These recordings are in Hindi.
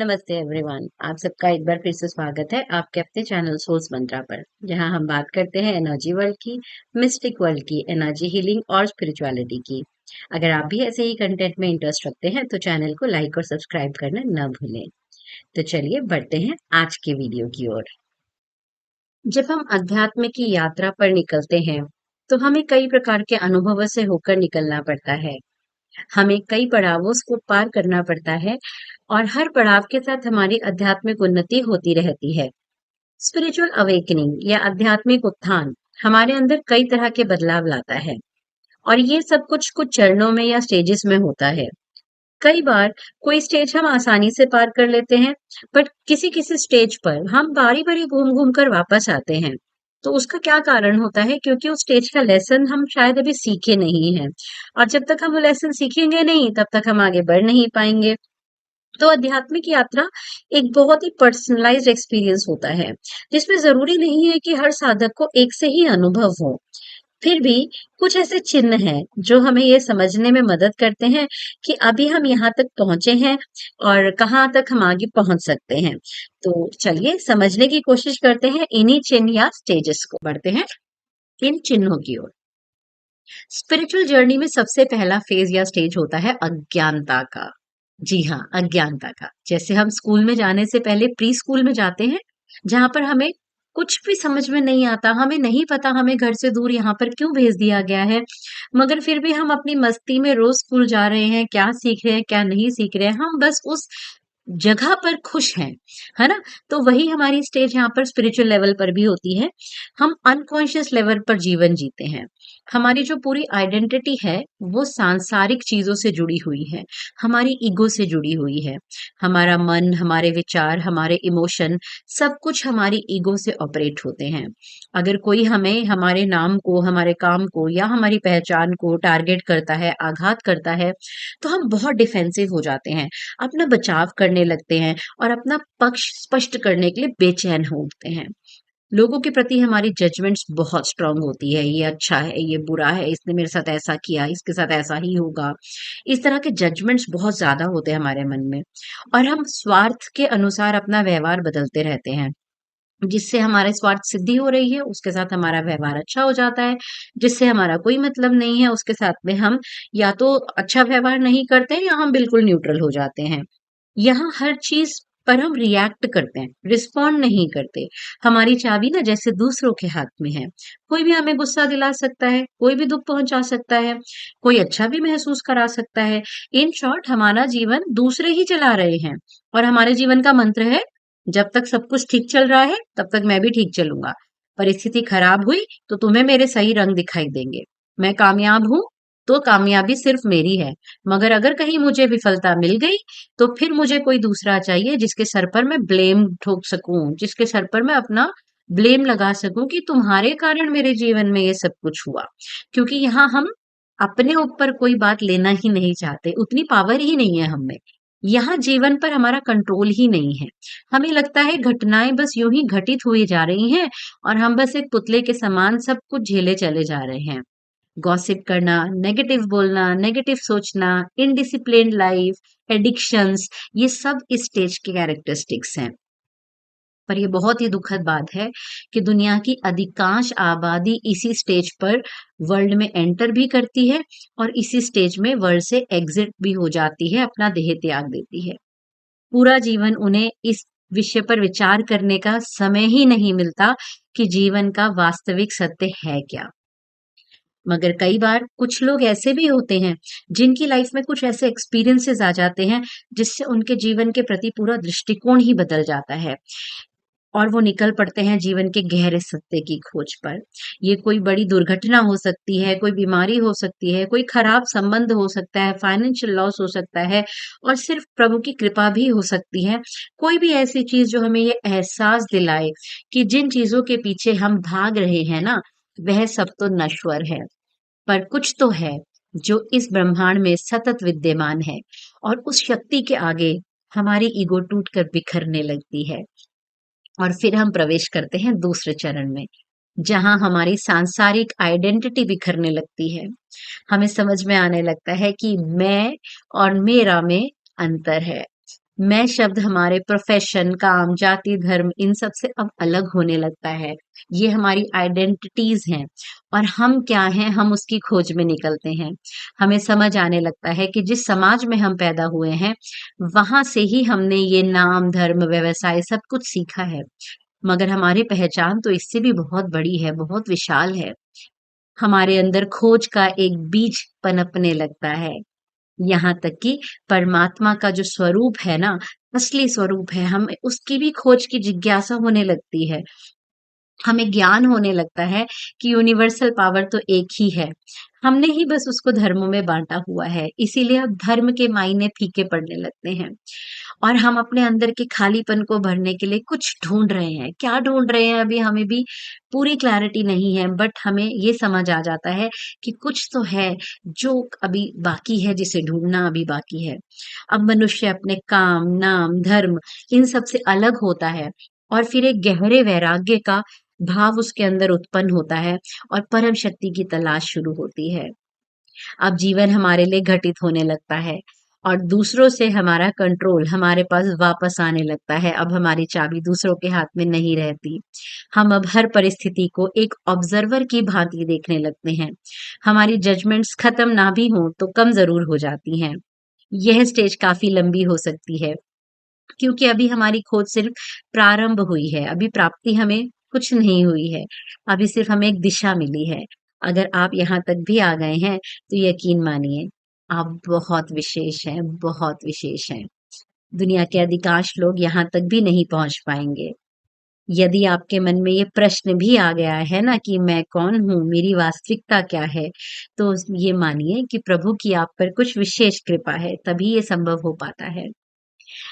नमस्ते एवरीवन। आप सबका एक बार फिर से स्वागत है आपके अपने चैनल सोल्स मंत्रा पर, जहां हम बात करते हैं एनर्जी वर्ल्ड की, मिस्टिक वर्ल्ड की, एनर्जी हीलिंग और स्पिरिचुअलिटी की। अगर आप भी ऐसे ही कंटेंट में इंटरेस्ट रखते हैं तो चैनल को लाइक और सब्सक्राइब करना न भूलें। तो चलिए बढ़ते हैं आज के वीडियो की ओर। जब हम अध्यात्म की यात्रा पर निकलते हैं तो हमें कई प्रकार के अनुभवों से होकर निकलना पड़ता है। हमें कई पड़ावों को पार करना पड़ता है और हर पड़ाव के साथ हमारी आध्यात्मिक उन्नति होती रहती है। स्पिरिचुअल अवेकनिंग या आध्यात्मिक उत्थान हमारे अंदर कई तरह के बदलाव लाता है और ये सब कुछ कुछ चरणों में या स्टेजेस में होता है। कई बार कोई स्टेज हम आसानी से पार कर लेते हैं, बट किसी किसी स्टेज पर हम बारी बारी घूम घूम कर वापस आते हैं। तो उसका क्या कारण होता है? क्योंकि उस स्टेज का लेसन हम शायद अभी सीखे नहीं हैं, और जब तक हम वो लेसन सीखेंगे नहीं तब तक हम आगे बढ़ नहीं पाएंगे। तो आध्यात्मिक यात्रा एक बहुत ही पर्सनलाइज्ड एक्सपीरियंस होता है, जिसमें जरूरी नहीं है कि हर साधक को एक से ही अनुभव हो। फिर भी कुछ ऐसे चिन्ह हैं जो हमें ये समझने में मदद करते हैं कि अभी हम यहाँ तक पहुंचे हैं और कहाँ तक हम आगे पहुंच सकते हैं। तो चलिए समझने की कोशिश करते हैं इन्हीं चिन्ह या स्टेजेस को। बढ़ते हैं इन चिन्हों की ओर। स्पिरिचुअल जर्नी में सबसे पहला फेज या स्टेज होता है अज्ञानता का। जी हाँ, अज्ञानता का। जैसे हम स्कूल में जाने से पहले प्री स्कूल में जाते हैं, जहां पर हमें कुछ भी समझ में नहीं आता, हमें नहीं पता हमें घर से दूर यहाँ पर क्यों भेज दिया गया है, मगर फिर भी हम अपनी मस्ती में रोज स्कूल जा रहे हैं, क्या सीख रहे हैं क्या नहीं सीख रहे हैं, हम बस उस जगह पर खुश हैं, है ना? तो वही हमारी स्टेज यहाँ पर स्पिरिचुअल लेवल पर भी होती है। हम अनकॉन्शियस लेवल पर जीवन जीते हैं। हमारी जो पूरी आइडेंटिटी है वो सांसारिक चीजों से जुड़ी हुई है, हमारी ईगो से जुड़ी हुई है। हमारा मन, हमारे विचार, हमारे इमोशन, सब कुछ हमारी ईगो से ऑपरेट होते हैं। अगर कोई हमें, हमारे नाम को, हमारे काम को या हमारी पहचान को टारगेट करता है, आघात करता है, तो हम बहुत डिफेंसिव हो जाते हैं, अपना बचाव करने लगते हैं और अपना पक्ष स्पष्ट करने के लिए बेचैन हो उठते हैं। लोगों के प्रति हमारी जजमेंट्स बहुत स्ट्रांग होती है, ये अच्छा है, ये बुरा है, इसने मेरे साथ ऐसा किया, इसके साथ ऐसा ही होगा। इस तरह के जजमेंट्स बहुत ज्यादा होते हैं हमारे मन में, और हम स्वार्थ के अनुसार अपना व्यवहार बदलते रहते हैं। जिससे हमारे स्वार्थ सिद्धि हो रही है उसके साथ हमारा व्यवहार अच्छा हो जाता है, जिससे हमारा कोई मतलब नहीं है उसके साथ में हम या तो अच्छा व्यवहार नहीं करते हैं या हम बिल्कुल न्यूट्रल हो जाते हैं। यहाँ हर चीज पर हम रिएक्ट करते हैं, रिस्पॉन्ड नहीं करते। हमारी चाबी ना जैसे दूसरों के हाथ में है। कोई भी हमें गुस्सा दिला सकता है, कोई भी दुख पहुंचा सकता है, कोई अच्छा भी महसूस करा सकता है। इन शॉर्ट हमारा जीवन दूसरे ही चला रहे हैं, और हमारे जीवन का मंत्र है, जब तक सब कुछ ठीक चल रहा है तब तक मैं भी ठीक चलूंगा। परिस्थिति खराब हुई तो तुम्हें मेरे सही रंग दिखाई देंगे। मैं कामयाब हूं तो कामयाबी सिर्फ मेरी है, मगर अगर कहीं मुझे विफलता मिल गई तो फिर मुझे कोई दूसरा चाहिए जिसके सर पर मैं ब्लेम ठोक सकूं, जिसके सर पर मैं अपना ब्लेम लगा सकूं कि तुम्हारे कारण मेरे जीवन में ये सब कुछ हुआ। क्योंकि यहाँ हम अपने ऊपर कोई बात लेना ही नहीं चाहते, उतनी पावर ही नहीं है हम में। यहाँ जीवन पर हमारा कंट्रोल ही नहीं है। हमें लगता है घटनाएं बस यूं ही घटित हुई जा रही हैं और हम बस एक पुतले के समान सब कुछ झेले चले जा रहे हैं। गॉसिप करना, नेगेटिव बोलना, नेगेटिव सोचना, इनडिसिप्लिन्ड लाइफ, एडिक्शंस, ये सब इस स्टेज के कैरेक्टरिस्टिक्स हैं। पर ये बहुत ही दुखद बात है कि दुनिया की अधिकांश आबादी इसी स्टेज पर वर्ल्ड में एंटर भी करती है और इसी स्टेज में वर्ल्ड से एग्जिट भी हो जाती है, अपना देह त्याग देती है। पूरा जीवन उन्हें इस विषय पर विचार करने का समय ही नहीं मिलता कि जीवन का वास्तविक सत्य है क्या। मगर कई बार कुछ लोग ऐसे भी होते हैं जिनकी लाइफ में कुछ ऐसे एक्सपीरियंसेस आ जाते हैं जिससे उनके जीवन के प्रति पूरा दृष्टिकोण ही बदल जाता है, और वो निकल पड़ते हैं जीवन के गहरे सत्य की खोज पर। ये कोई बड़ी दुर्घटना हो सकती है, कोई बीमारी हो सकती है, कोई खराब संबंध हो सकता है, फाइनेंशियल लॉस हो सकता है, और सिर्फ प्रभु की कृपा भी हो सकती है। कोई भी ऐसी चीज जो हमें ये एहसास दिलाए कि जिन चीजों के पीछे हम भाग रहे हैं ना, वह सब तो नश्वर है, पर कुछ तो है जो इस ब्रह्मांड में सतत विद्यमान है, और उस शक्ति के आगे हमारी ईगो टूट कर बिखरने लगती है। और फिर हम प्रवेश करते हैं दूसरे चरण में, जहां हमारी सांसारिक आइडेंटिटी बिखरने लगती है। हमें समझ में आने लगता है कि मैं और मेरा में अंतर है। मैं शब्द हमारे प्रोफेशन, काम, जाति, धर्म इन सब से अब अलग होने लगता है। ये हमारी आइडेंटिटीज हैं और हम क्या हैं, हम उसकी खोज में निकलते हैं। हमें समझ आने लगता है कि जिस समाज में हम पैदा हुए हैं, वहां से ही हमने ये नाम, धर्म, व्यवसाय सब कुछ सीखा है। मगर हमारी पहचान तो इससे भी बहुत बड़ी है, बहुत विशाल है। हमारे अंदर खोज का एक बीज पनपने लगता है। यहाँ तक कि परमात्मा का जो स्वरूप है ना, असली स्वरूप है, हमें उसकी भी खोज की जिज्ञासा होने लगती है। हमें ज्ञान होने लगता है कि यूनिवर्सल पावर तो एक ही है। हमने ही बस उसको धर्मों में बांटा हुआ है, इसीलिए अब धर्म के मायने फीके पड़ने लगते हैं और हम अपने अंदर के खालीपन को भरने के लिए कुछ ढूंढ रहे हैं। क्या ढूंढ रहे हैं अभी हमें भी पूरी क्लैरिटी नहीं है, बट हमें ये समझ आ जाता है कि कुछ तो है जो अभी बाकी है, जिसे ढूंढना अभी बाकी है। अब मनुष्य अपने काम, नाम, धर्म इन सब से अलग होता है और फिर एक गहरे वैराग्य का भाव उसके अंदर उत्पन्न होता है और परम शक्ति की तलाश शुरू होती है। अब जीवन हमारे लिए घटित होने लगता है और दूसरों से हमारा कंट्रोल हमारे पास वापस आने लगता है। अब हमारी चाबी दूसरों के हाथ में नहीं रहती। हम अब हर परिस्थिति को एक ऑब्जर्वर की भांति देखने लगते हैं। हमारी जजमेंट्स खत्म ना भी हों तो कम जरूर हो जाती हैं। यह स्टेज काफी लंबी हो सकती है क्योंकि अभी हमारी खोज सिर्फ प्रारंभ हुई है, अभी प्राप्ति हमें कुछ नहीं हुई है, अभी सिर्फ हमें एक दिशा मिली है। अगर आप यहाँ तक भी आ गए हैं, तो यकीन मानिए, आप बहुत विशेष हैं, बहुत विशेष हैं। दुनिया के अधिकांश लोग यहाँ तक भी नहीं पहुंच पाएंगे। यदि आपके मन में ये प्रश्न भी आ गया है ना कि मैं कौन हूँ, मेरी वास्तविकता क्या है, तो ये मानिए कि प्रभु की आप पर कुछ विशेष कृपा है, तभी ये संभव हो पाता है।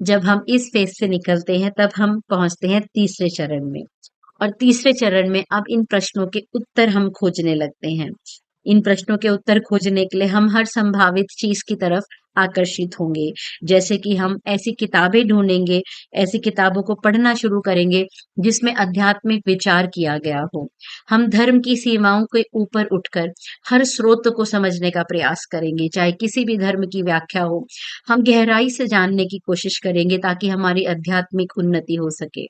जब हम इस फेज से निकलते हैं तब हम पहुंचते हैं तीसरे चरण में और तीसरे चरण में अब इन प्रश्नों के उत्तर हम खोजने लगते हैं। इन प्रश्नों के उत्तर खोजने के लिए हम हर संभावित चीज की तरफ आकर्षित होंगे। जैसे कि हम ऐसी किताबें ढूंढेंगे, ऐसी किताबों को पढ़ना शुरू करेंगे जिसमें आध्यात्मिक विचार किया गया हो। हम धर्म की सीमाओं के ऊपर उठकर हर स्रोत को समझने का प्रयास करेंगे, चाहे किसी भी धर्म की व्याख्या हो। हम गहराई से जानने की कोशिश करेंगे ताकि हमारी आध्यात्मिक उन्नति हो सके।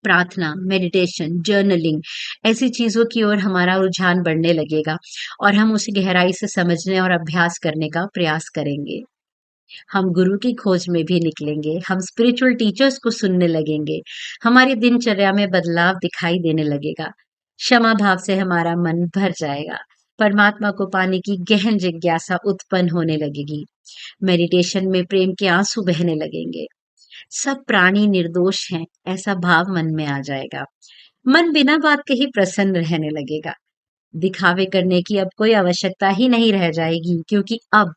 प्रार्थना, मेडिटेशन, जर्नलिंग ऐसी चीजों की ओर हमारा रुझान बढ़ने लगेगा और हम उसे गहराई से समझने और अभ्यास करने का प्रयास करेंगे। हम गुरु की खोज में भी निकलेंगे, हम स्पिरिचुअल टीचर्स को सुनने लगेंगे, हमारी दिनचर्या में बदलाव दिखाई देने लगेगा। क्षमा भाव से हमारा मन भर जाएगा, परमात्मा को पाने की गहन जिज्ञासा उत्पन्न होने लगेगी। मेडिटेशन में प्रेम के आंसू बहने लगेंगे। सब प्राणी निर्दोष हैं, ऐसा भाव मन में आ जाएगा। मन बिना बात के ही प्रसन्न रहने लगेगा। दिखावे करने की अब कोई आवश्यकता ही नहीं रह जाएगी क्योंकि अब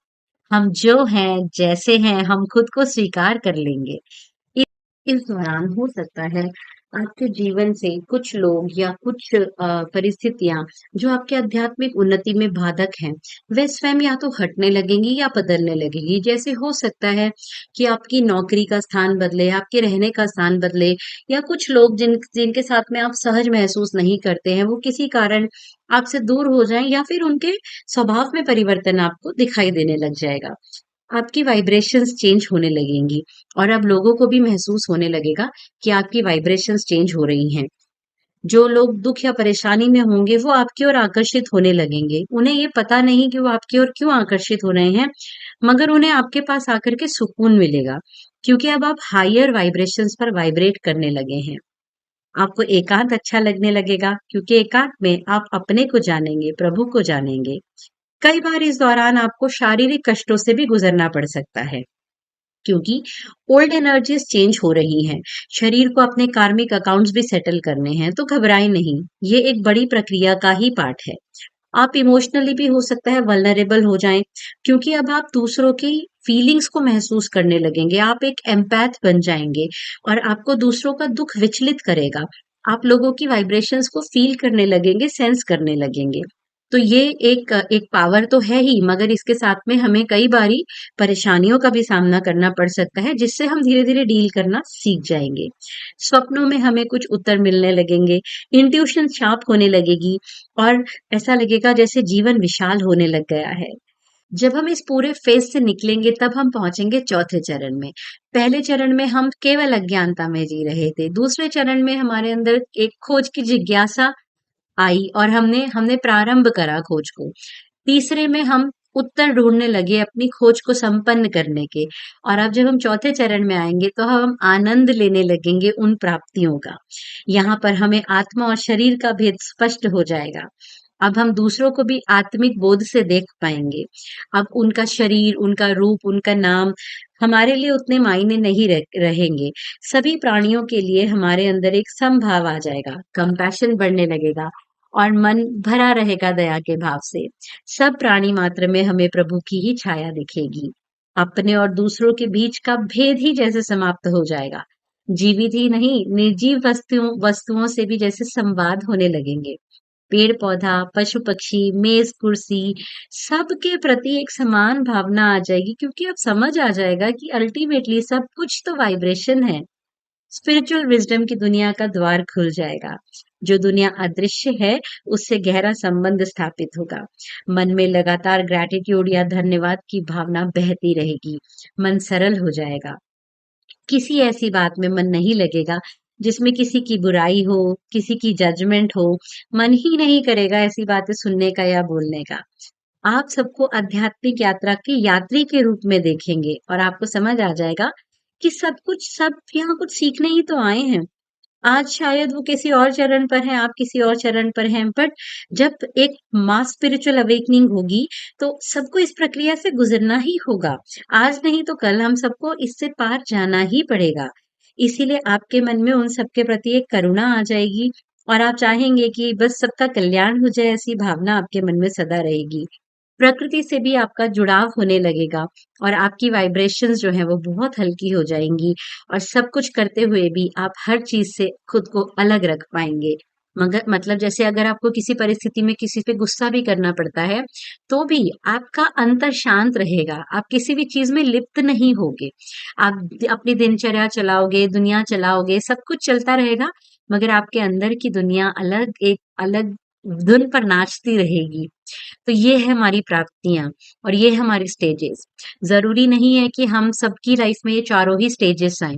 हम जो हैं, जैसे हैं, हम खुद को स्वीकार कर लेंगे। इस इस दौरान हो सकता है आपके जीवन से कुछ लोग या कुछ परिस्थितियां जो आपके आध्यात्मिक उन्नति में बाधक हैं, वे स्वयं या तो हटने लगेंगी या बदलने लगेंगी। जैसे हो सकता है कि आपकी नौकरी का स्थान बदले, आपके रहने का स्थान बदले या कुछ लोग जिनके साथ में आप सहज महसूस नहीं करते हैं, वो किसी कारण आपसे दूर हो जाएं या फिर उनके स्वभाव में परिवर्तन आपको दिखाई देने लग जाएगा। आपकी वाइब्रेशंस चेंज होने लगेंगी और अब लोगों को भी महसूस होने लगेगा कि आपकी वाइब्रेशंस चेंज हो रही हैं। जो लोग दुख या परेशानी में होंगे वो आपकी ओर आकर्षित होने लगेंगे। उन्हें ये पता नहीं कि वो आपकी ओर क्यों आकर्षित हो रहे हैं, मगर उन्हें आपके पास आकर के सुकून मिलेगा क्योंकि अब आप हायर वाइब्रेशंस पर वाइब्रेट करने लगे हैं। आपको एकांत अच्छा लगने लगेगा क्योंकि एकांत में आप अपने को जानेंगे, प्रभु को जानेंगे। कई बार इस दौरान आपको शारीरिक कष्टों से भी गुजरना पड़ सकता है क्योंकि ओल्ड एनर्जीज चेंज हो रही हैं। शरीर को अपने कार्मिक अकाउंट्स भी सेटल करने हैं, तो घबराएं नहीं। ये एक बड़ी प्रक्रिया का ही पार्ट है। आप इमोशनली भी हो सकता है वल्नरेबल हो जाएं क्योंकि अब आप दूसरों की फीलिंग्स को महसूस करने लगेंगे। आप एक एम्पैथ बन जाएंगे और आपको दूसरों का दुख विचलित करेगा। आप लोगों की वाइब्रेशंस को फील करने लगेंगे, सेंस करने लगेंगे। तो ये एक पावर तो है ही, मगर इसके साथ में हमें कई बारी परेशानियों का भी सामना करना पड़ सकता है जिससे हम धीरे धीरे डील करना सीख जाएंगे। स्वप्नों में हमें कुछ उत्तर मिलने लगेंगे, इंट्यूशन शार्प होने लगेगी और ऐसा लगेगा जैसे जीवन विशाल होने लग गया है। जब हम इस पूरे फेज से निकलेंगे तब हम पहुंचेंगे चौथे चरण में। पहले चरण में हम केवल अज्ञानता में जी रहे थे। दूसरे चरण में हमारे अंदर एक खोज की जिज्ञासा आई और हमने हमने प्रारंभ करा खोज को। तीसरे में हम उत्तर ढूंढने लगे अपनी खोज को संपन्न करने के। और अब जब हम चौथे चरण में आएंगे तो हम आनंद लेने लगेंगे उन प्राप्तियों का। यहाँ पर हमें आत्मा और शरीर का भेद स्पष्ट हो जाएगा। अब हम दूसरों को भी आत्मिक बोध से देख पाएंगे। अब उनका शरीर, उनका रूप, उनका नाम हमारे लिए उतने मायने नहीं रहेंगे। सभी प्राणियों के लिए हमारे अंदर एक समभाव आ जाएगा, कंपैशन बढ़ने लगेगा और मन भरा रहेगा दया के भाव से। सब प्राणी मात्र में हमें प्रभु की ही छाया दिखेगी। अपने और दूसरों के बीच का भेद ही जैसे समाप्त हो जाएगा। जीवित ही नहीं, निर्जीव वस्तुओं वस्तुओं से भी जैसे संवाद होने लगेंगे। पेड़ पौधा, पशु पक्षी, मेज कुर्सी, सबके प्रति एक समान भावना आ जाएगी, क्योंकि अब समझ आ जाएगा कि अल्टीमेटली सब कुछ तो वाइब्रेशन है। स्पिरिचुअल विजडम की दुनिया का द्वार खुल जाएगा। जो दुनिया अदृश्य है, उससे गहरा संबंध स्थापित होगा। मन में लगातार ग्रैटिट्यूड या धन्यवाद की भावना बहती रहेगी। मन सरल हो जाएगा। किसी ऐसी बात में मन नहीं लगेगा जिसमें किसी की बुराई हो, किसी की जजमेंट हो। मन ही नहीं करेगा ऐसी बातें सुनने का या बोलने का। आप सबको आध्यात्मिक यात्रा के यात्री के रूप में देखेंगे और आपको समझ आ जाएगा कि सब यहाँ कुछ सीखने ही तो आए हैं। आज शायद वो किसी और चरण पर हैं, आप किसी और चरण पर हैं, बट जब एक मास स्पिरिचुअल अवेकनिंग होगी तो सबको इस प्रक्रिया से गुजरना ही होगा। आज नहीं तो कल हम सबको इससे पार जाना ही पड़ेगा। इसीलिए आपके मन में उन सबके प्रति एक करुणा आ जाएगी और आप चाहेंगे कि बस सबका कल्याण हो जाए, ऐसी भावना आपके मन में सदा रहेगी। प्रकृति से भी आपका जुड़ाव होने लगेगा और आपकी वाइब्रेशंस जो हैं वो बहुत हल्की हो जाएंगी और सब कुछ करते हुए भी आप हर चीज से खुद को अलग रख पाएंगे। मगर मतलब जैसे अगर आपको किसी परिस्थिति में किसी पे गुस्सा भी करना पड़ता है तो भी आपका अंतर शांत रहेगा। आप किसी भी चीज में लिप्त नहीं होगे। आप अपनी दिनचर्या चलाओगे, दुनिया चलाओगे, सब कुछ चलता रहेगा, मगर आपके अंदर की दुनिया एक अलग धुन पर नाचती रहेगी। तो ये है हमारी प्राप्तियां और ये है हमारी स्टेजेस। जरूरी नहीं है कि हम सबकी लाइफ में ये चारों ही स्टेजेस आए।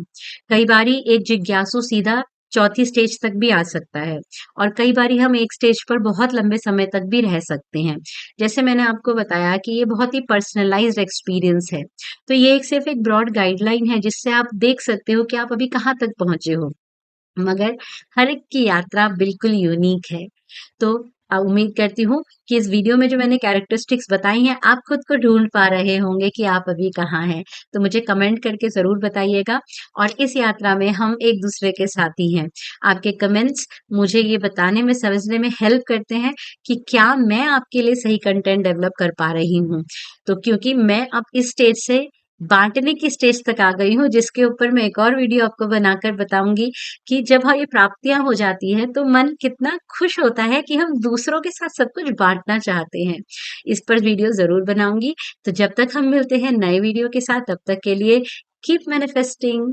कई बारी एक जिज्ञासु सीधा चौथी स्टेज तक भी आ सकता है और कई बारी हम एक स्टेज पर बहुत लंबे समय तक भी रह सकते हैं। जैसे मैंने आपको बताया कि ये बहुत ही पर्सनलाइज्ड एक्सपीरियंस है, तो ये एक सिर्फ एक ब्रॉड गाइडलाइन है जिससे आप देख सकते हो कि आप अभी कहाँ तक पहुंचे हो, मगर हर एक की यात्रा बिल्कुल यूनिक है। तो उम्मीद करती हूँ कि इस वीडियो में जो मैंने कैरेक्टरिस्टिक्स बताई हैं, आप खुद को ढूंढ पा रहे होंगे कि आप अभी कहाँ हैं। तो मुझे कमेंट करके ज़रूर बताइएगा और इस यात्रा में हम एक दूसरे के साथी हैं। आपके कमेंट्स मुझे ये बताने में, समझने में हेल्प करते हैं कि क्या मैं आपके लिए सही कंटेंट डेवलप कर पा रही हूँ। तो क्योंकि मैं अब इस स्टेज से बांटने की स्टेज तक आ गई हूँ, जिसके ऊपर मैं एक और वीडियो आपको बनाकर बताऊंगी कि जब हाँ ये प्राप्तियां हो जाती है तो मन कितना खुश होता है कि हम दूसरों के साथ सब कुछ बांटना चाहते हैं। इस पर वीडियो जरूर बनाऊंगी। तो जब तक हम मिलते हैं नए वीडियो के साथ, तब तक के लिए कीप मैनिफेस्टिंग।